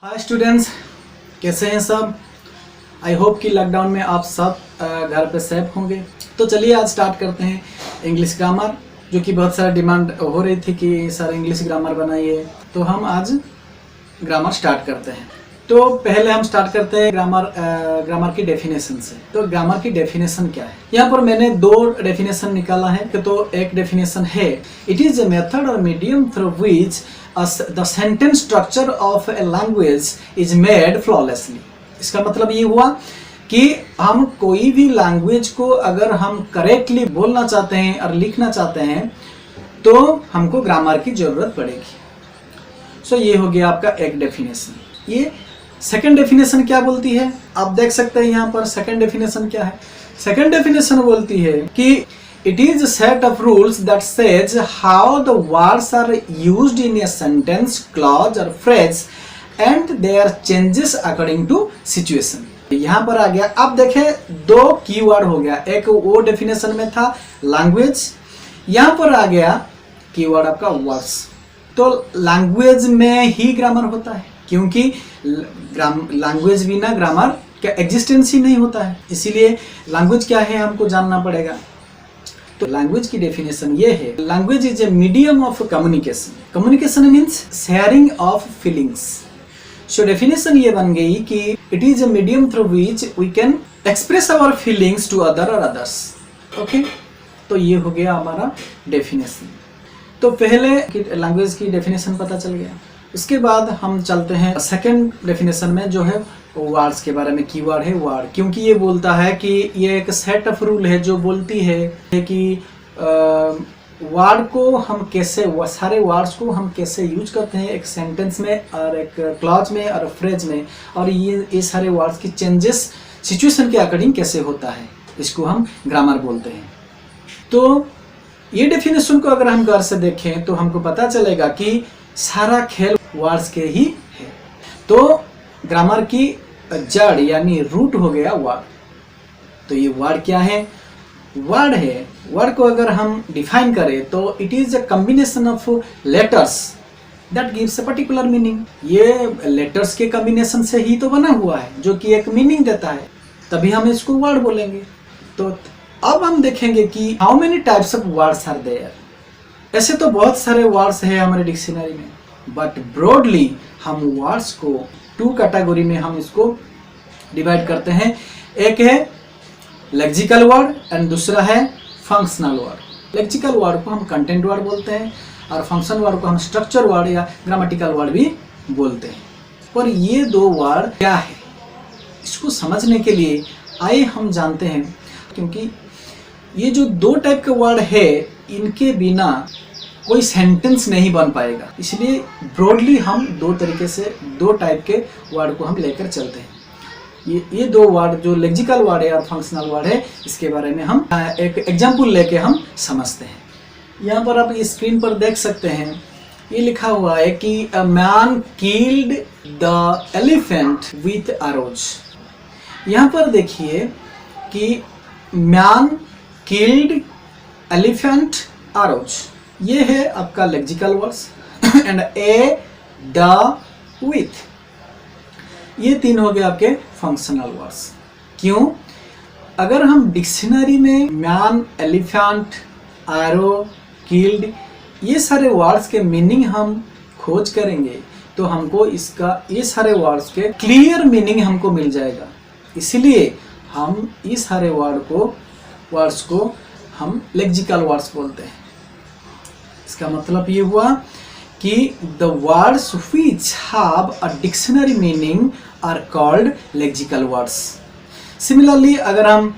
Hi students, कैसे हैं सब। आई होप कि लॉकडाउन में आप सब घर पे सेफ होंगे। तो चलिए आज स्टार्ट करते हैं इंग्लिश ग्रामर, जो कि बहुत सारा डिमांड हो रही थी कि सर इंग्लिश ग्रामर बनाइए। तो हम आज ग्रामर स्टार्ट करते हैं। तो पहले हम स्टार्ट करते हैं ग्रामर की डेफिनेशन से। तो ग्रामर की डेफिनेशन क्या है, यहाँ पर मैंने दो डेफिनेशन निकाला है। तो एक डेफिनेशन है, इट इज ए मेथड और medium through which the sentence structure of a language is made flawlessly। इसका मतलब ये हुआ कि हम कोई भी लैंग्वेज को अगर हम करेक्टली बोलना चाहते हैं और लिखना चाहते हैं तो हमको ग्रामर की जरूरत पड़ेगी। सो ये हो गया आपका एक डेफिनेशन। ये सेकंड डेफिनेशन क्या बोलती है, आप देख सकते हैं यहाँ पर सेकंड डेफिनेशन क्या है। सेकंड डेफिनेशन बोलती है कि it is a set of rules that says how the words are used in a sentence, clause or phrase and their changes according to situation। यहाँ पर आ गया, आप देखें दो कीवर्ड हो गया, एक वो डेफिनेशन में था लैंग्वेज, यहाँ पर आ गया कीवर्ड आपका वर्ड्स। तो लैंग्वेज में ही ग्रामर होता है, क्योंकि लैंग्वेज बिना ग्रामर का एग्जिस्टेंस ही नहीं होता है। इसीलिए लैंग्वेज क्या है हमको जानना पड़ेगा। तो लैंग्वेज की डेफिनेशन ये है, language is a medium of communication. Communication means sharing of feelings. So definition ये बन गई कि it is a medium through which we can express our feelings to other or others. Okay, तो ये हो गया हमारा डेफिनेशन। तो पहले लैंग्वेज की डेफिनेशन पता चल गया। उसके बाद हम चलते हैं सेकंड डेफिनेशन में, जो है वर्ड्स के बारे में। कीवर्ड है वर्ड, क्योंकि ये बोलता है कि ये एक सेट ऑफ रूल है जो बोलती है कि वर्ड को हम कैसे, सारे वर्ड्स को हम कैसे यूज करते हैं एक सेंटेंस में और एक क्लॉज में और फ्रेज में, और ये सारे वर्ड्स की चेंजेस सिचुएशन के अकॉर्डिंग कैसे होता है, इसको हम ग्रामर बोलते हैं। तो ये डेफिनेशन को अगर हम गौर से देखें तो हमको पता चलेगा कि सारा खेल वर्ड्स के ही है। तो ग्रामर की जड़ यानी रूट हो गया वर्ड। तो ये वर्ड क्या है, वर्ड है, वर्ड को अगर हम डिफाइन करें तो it is a combination of letters that gives a particular meaning. ये लेटर्स के कॉम्बिनेशन से ही तो बना हुआ है, जो कि एक मीनिंग देता है, तभी हम इसको वर्ड बोलेंगे। तो अब हम देखेंगे कि how many types of words are there. ऐसे तो बहुत सारे वर्ड्स हैं हमारे डिक्शनरी में, बट ब्रॉडली हम वर्ड्स को टू कैटेगरी में हम इसको डिवाइड करते हैं। एक है लेक्सिकल वर्ड एंड दूसरा है फंक्शनल वर्ड। लेक्सिकल वर्ड को हम कंटेंट वर्ड बोलते हैं और फंक्शनल वर्ड को हम स्ट्रक्चर वर्ड या ग्रामेटिकल वर्ड भी बोलते हैं। पर ये दो वर्ड क्या है, इसको समझने के लिए आइए हम जानते हैं, क्योंकि ये जो दो टाइप के वर्ड है इनके बिना कोई सेंटेंस नहीं बन पाएगा। इसलिए ब्रॉडली हम दो तरीके से दो टाइप के वर्ड को हम लेकर चलते हैं। ये दो वर्ड जो लेक्सिकल वर्ड है और फंक्शनल वर्ड है, इसके बारे में हम एक एग्जांपल लेके हम समझते हैं। यहाँ पर आप इस स्क्रीन पर देख सकते हैं, ये लिखा हुआ है कि a man killed the elephant with arrows. यहाँ पर देखिए कि मैन किल्ड एलिफेंट एरोज, ये है आपका lexical words and A the with, ये तीन हो गए आपके फंक्शनल वर्ड्स। क्यों, अगर हम डिक्शनरी में मैन, एलिफेंट, एरो, किल्ड ये सारे वर्ड्स के मीनिंग हम खोज करेंगे तो हमको इसका ये सारे वर्ड्स के क्लियर मीनिंग हमको मिल जाएगा। इसलिए हम इस सारे वर्ड्स को हम लेक्सिकल वर्ड्स बोलते हैं। इसका मतलब ये हुआ कि the words which have a dictionary meaning are called lexical words. Similarly अगर हम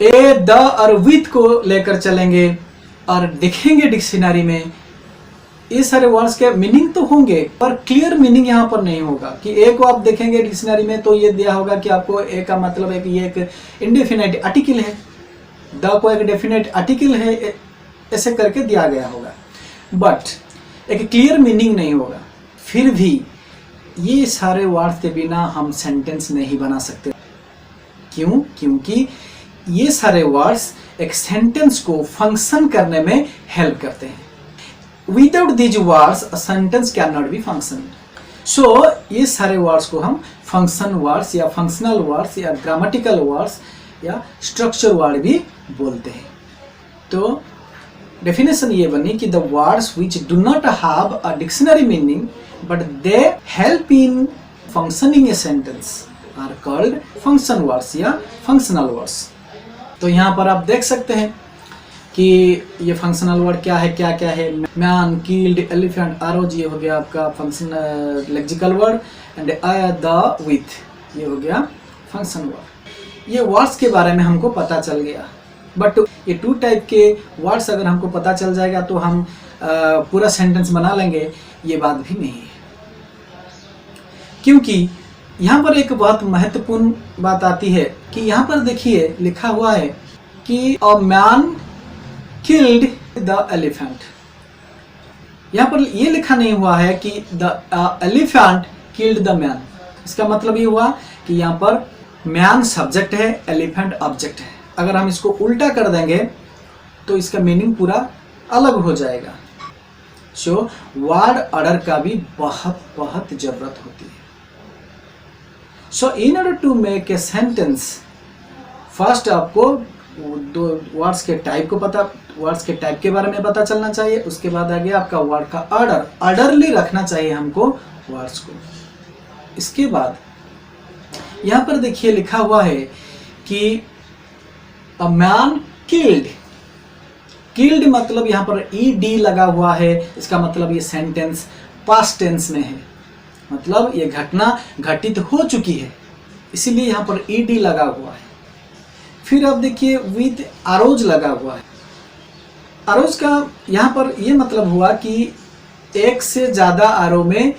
ए, द और विथ को लेकर चलेंगे और देखेंगे डिक्शनरी में, ये सारे वर्ड्स के मीनिंग तो होंगे पर क्लियर मीनिंग यहाँ पर नहीं होगा। कि ए को आप देखेंगे डिक्शनरी में तो ये दिया होगा कि आपको ए का मतलब है कि ये एक इंडेफिनाइट आर्टिकल है, द को एक डेफिनेट आर्टिकल है, ऐसे करके दिया गया होगा, बट एक क्लियर मीनिंग नहीं होगा। फिर भी ये सारे वर्ड्स के बिना हम सेंटेंस नहीं बना सकते। क्यों, क्योंकि ये सारे वर्ड्स एक सेंटेंस को फंक्शन करने में हेल्प करते हैं। Without these words, a sentence cannot be function. सो ये सारे वर्ड्स को हम फंक्शन वर्ड्स या फंक्शनल वर्ड्स या ग्रामेटिकल वर्ड्स या स्ट्रक्चर वर्ड भी बोलते हैं। तो डेफिनेशन ये बनी कि the words which do not have a dictionary meaning but they help in functioning a sentence are called function words या फंक्शनल वर्ड्स। तो यहाँ पर आप देख सकते हैं कि ये फंक्शनल वर्ड क्या है, क्या क्या है। मैन, कील्ड, एलिफेंट, आरोज, ये हो गया आपका function lexical word, and the, with, ये हो गया फंक्शन वर्ड। ये वर्ड्स के बारे में हमको पता चल गया। बट ये 2 टाइप के वर्ड्स अगर हमको पता चल जाएगा तो हम पूरा सेंटेंस बना लेंगे, ये बात भी नहीं है। क्योंकि यहाँ पर एक बहुत महत्वपूर्ण बात आती है कि यहाँ पर देखिए लिखा हुआ है कि a man killed the elephant. यहाँ पर ये लिखा नहीं हुआ है कि the elephant killed the man. इसका मतलब ये हुआ कि यहाँ पर मैन सब्जेक्ट है, एलिफेंट ऑब्जेक्ट है। अगर हम इसको उल्टा कर देंगे तो इसका मीनिंग पूरा अलग हो जाएगा। सो वर्ड ऑर्डर का भी बहुत जरूरत होती है। So in order to make a sentence, first आपको 2 वर्ड्स के टाइप को वर्ड्स के टाइप के बारे में पता चलना चाहिए। उसके बाद आगे आपका वर्ड का ऑर्डरली रखना चाहिए हमको वर्ड्स को। इसके बाद यहाँ पर देखिए लिखा हुआ है कि अ मैन किल्ड मतलब यहाँ पर ed लगा हुआ है। इसका मतलब ये सेंटेंस पास्ट टेंस में है, मतलब ये घटना घटित हो चुकी है, इसीलिए यहाँ पर ed लगा हुआ है। फिर अब देखिए विद आरोज लगा हुआ है। आरोज का यहाँ पर ये मतलब हुआ कि 1 से ज़्यादा आरो में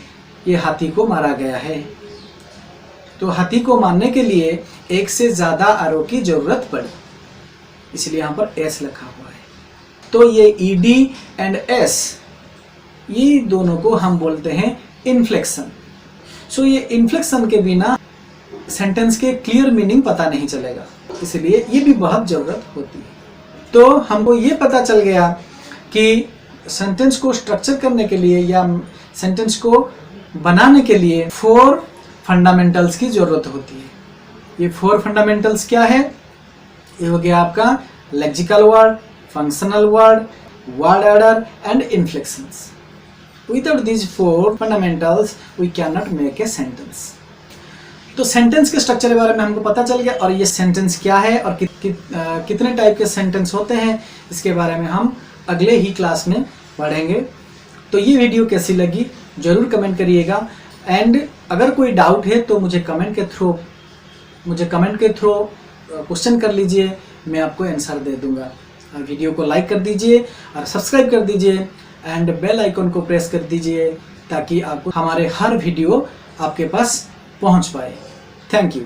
ये हाथी को मारा गया है। तो हाथी को मारने के लिए 1 से ज़्यादा आरो की जरूरत पड़ी, इसलिए यहाँ पर s लिखा हुआ है। तो ये ed एंड s, ये दोनों को हम बोलते हैं इन्फ्लेक्शन। सो ये इन्फ्लेक्शन के बिना सेंटेंस के क्लियर मीनिंग पता नहीं चलेगा, इसलिए ये भी बहुत ज़रूरत होती है। तो हमको ये पता चल गया कि सेंटेंस को स्ट्रक्चर करने के लिए या सेंटेंस को बनाने के लिए 4 फंडामेंटल्स की ज़रूरत होती है। ये 4 फंडामेंटल्स क्या है? ये हो गया आपका lexical word, functional word, word order and inflections. Without these 4 fundamentals, we cannot make a sentence. तो सेंटेंस के स्ट्रक्चर के बारे में हमको पता चल गया, और ये सेंटेंस क्या है और कितने टाइप के सेंटेंस होते हैं, इसके बारे में हम अगले ही क्लास में पढ़ेंगे। तो ये वीडियो कैसी लगी ज़रूर कमेंट करिएगा, एंड अगर कोई डाउट है तो मुझे कमेंट के थ्रू क्वेश्चन कर लीजिए, मैं आपको आंसर दे दूँगा। वीडियो को लाइक कर दीजिए और सब्सक्राइब कर दीजिए एंड बेल आइकन को प्रेस कर दीजिए ताकि आपको हमारे हर वीडियो आपके पास पहुंच पाए। Thank you.